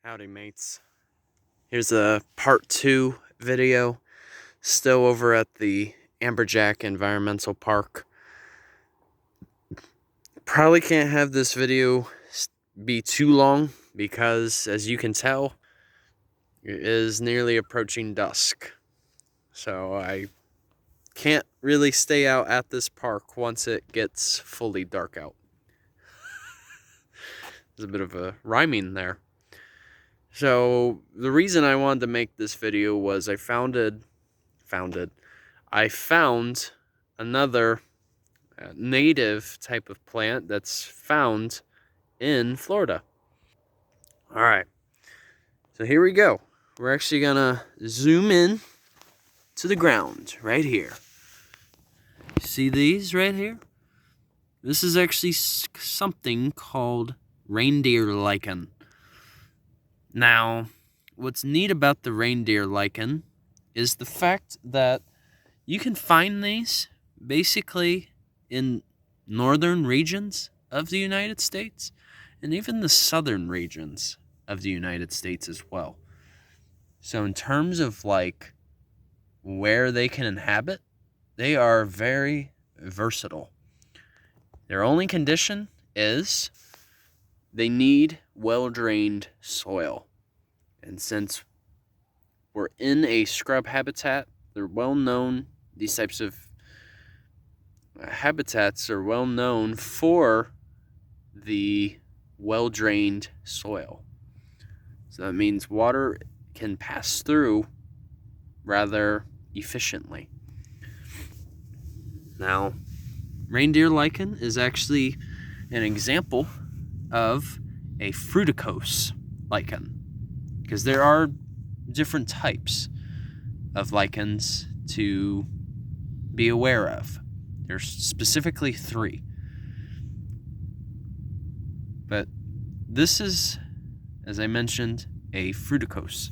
Howdy mates. Here's a part 2 video, still over at the Amberjack Environmental Park. Probably can't have this video be too long because, as you can tell, it is nearly approaching dusk. So I can't really stay out at this park once it gets fully dark out. There's a bit of a rhyming there. So the reason I wanted to make this video was I found another native type of plant that's found in Florida. All right, so here we go. We're actually gonna zoom in to the ground right here. See these right here? This is actually something called Reindeer Lichen. Now, what's neat about the Reindeer Lichen is the fact that you can find these basically in northern regions of the United States and even the southern regions of the United States as well. So in terms of like where they can inhabit, they are very versatile. Their only condition is they need well-drained soil. And since we're in a scrub habitat, they're well known. These types of habitats are well known for the well-drained soil. So that means water can pass through rather efficiently. Now, Reindeer Lichen is actually an example of a fruitcose lichen, because there are different types of lichens to be aware of. There's specifically 3. But this is, as I mentioned, a fruitcose.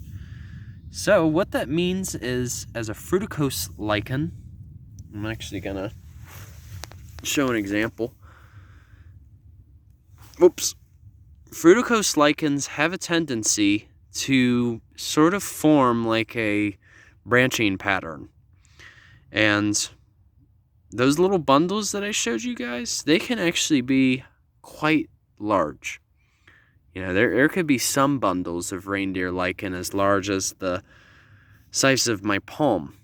So what that means is, as a fruitcose lichen, I'm actually gonna show an example. Oops. Fruitcose lichens have a tendency to sort of form like a branching pattern. And those little bundles that I showed you guys, they can actually be quite large. You know, there could be some bundles of reindeer lichen as large as the size of my palm.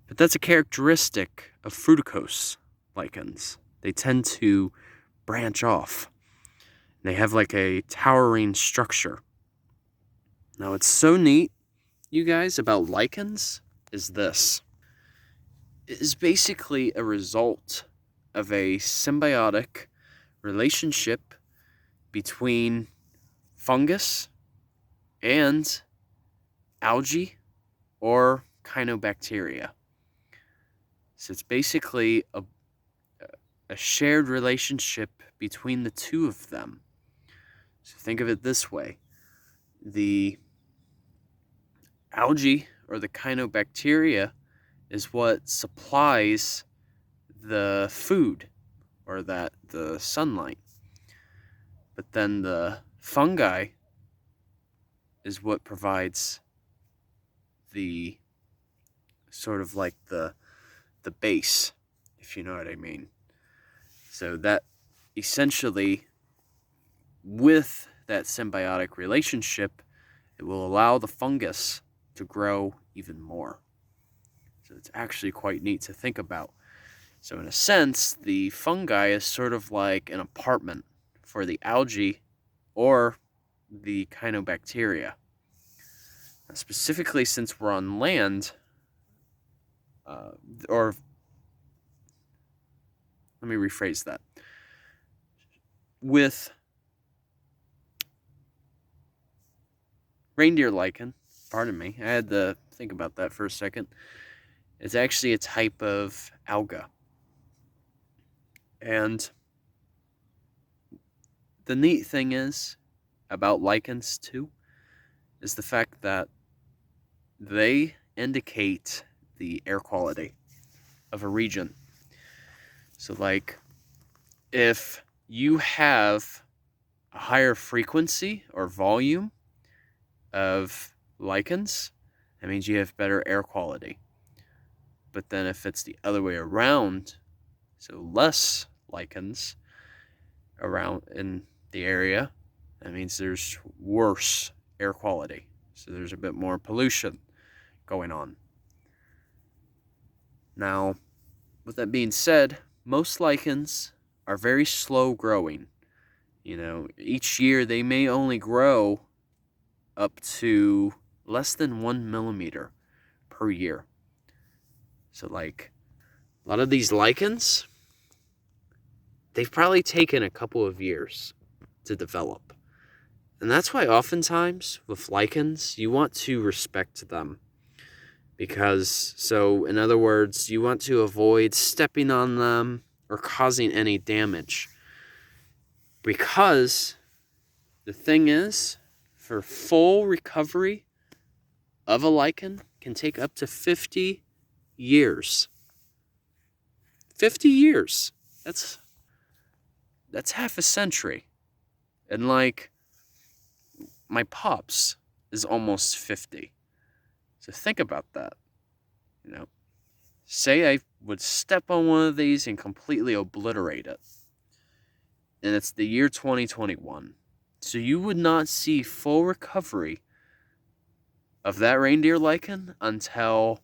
But that's a characteristic of fruitcose lichens. They tend to branch off. They have like a towering structure. Now, what's so neat, you guys, about lichens is this. It is basically a result of a symbiotic relationship between fungus and algae or cyanobacteria. So it's basically a shared relationship between the two of them. So think of it this way. The algae or the cyanobacteria is what supplies the food or the sunlight. But then the fungi is what provides the sort of like the base, if you know what I mean. So that essentially, with that symbiotic relationship, it will allow the fungus to grow even more. So it's actually quite neat to think about. So in a sense, the fungi is sort of like an apartment for the algae or the cyanobacteria. Now, specifically, since we're on land, or let me rephrase that. With reindeer lichen, pardon me, I had to think about that for a second. It's actually a type of algae. And the neat thing is about lichens too, is the fact that they indicate the air quality of a region. So like, if you have a higher frequency or volume of lichens, that means you have better air quality. But then if it's the other way around, so less lichens around in the area, that means there's worse air quality. So there's a bit more pollution going on. Now, with that being said, most lichens are very slow growing. You know, each year they may only grow up to less than 1 millimeter per year. So like a lot of these lichens, they've probably taken a couple of years to develop. And that's why oftentimes with lichens, you want to respect them. Because, so in other words, you want to avoid stepping on them or causing any damage. Because the thing is, for full recovery of a lichen can take up to 50 years. 50 years. That's half a century. And like, my pops is almost 50. So think about that. You know, say I would step on one of these and completely obliterate it. And it's the year 2021. So you would not see full recovery of that reindeer lichen until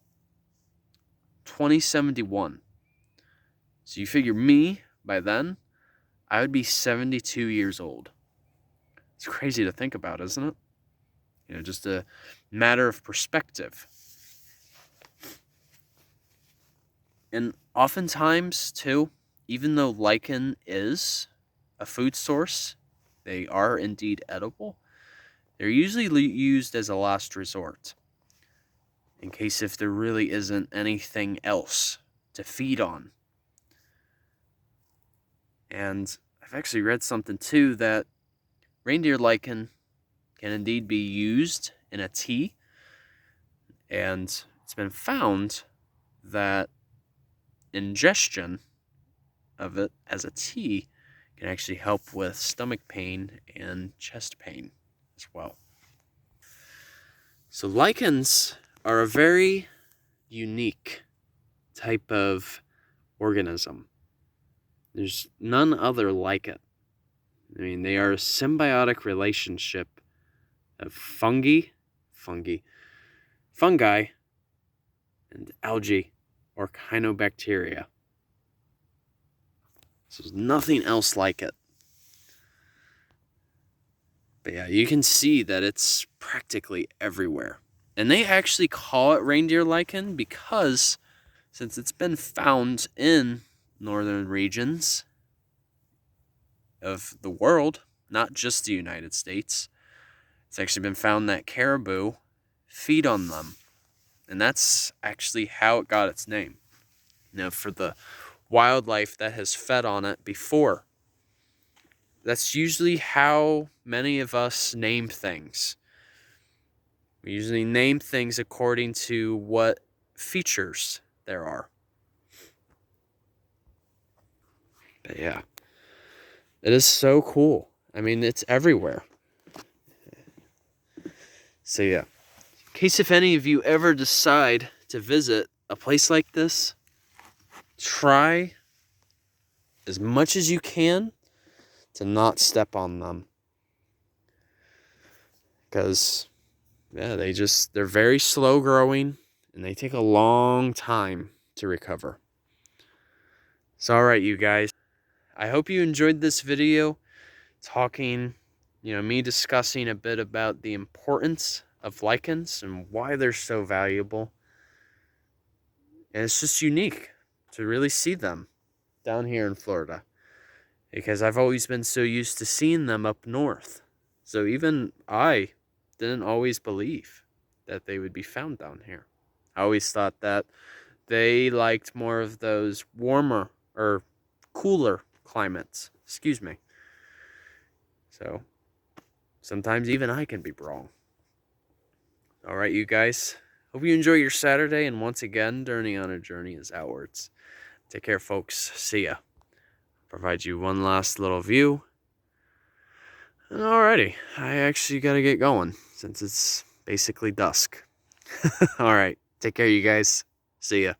2071. So you figure me, by then, I would be 72 years old. It's crazy to think about, isn't it? You know, just a matter of perspective. And oftentimes, too, even though lichen is a food source, they are indeed edible, they're usually used as a last resort, in case if there really isn't anything else to feed on. And I've actually read something, too, that reindeer lichen can indeed be used in a tea, and it's been found that ingestion of it as a tea can actually help with stomach pain and chest pain as well. So lichens are a very unique type of organism. There's none other like it. I mean, they are a symbiotic relationship of fungi, and algae or cyanobacteria. So there's nothing else like it. But yeah, you can see that it's practically everywhere. And they actually call it reindeer lichen because since it's been found in northern regions of the world, not just the United States, it's actually been found that caribou feed on them. And that's actually how it got its name. You know, for the wildlife that has fed on it before. That's usually how many of us name things. We usually name things according to what features there are. But yeah, it is so cool. I mean, it's everywhere. So yeah, in case if any of you ever decide to visit a place like this, try as much as you can to not step on them. Because, yeah, they're very slow growing and they take a long time to recover. So, all right, you guys, I hope you enjoyed this video talking, me discussing a bit about the importance of lichens and why they're so valuable. And it's just unique to really see them down here in Florida, because I've always been so used to seeing them up north. So even I didn't always believe that they would be found down here. I always thought that they liked more of those warmer or cooler climates. Excuse me. So sometimes even I can be wrong. All right, you guys. Hope you enjoy your Saturday. And once again, Journey on a Journey is outwards. Take care, folks. See ya. Provide you one last little view Alrighty, I actually gotta get going since it's basically dusk. Alright, take care, you guys. See ya.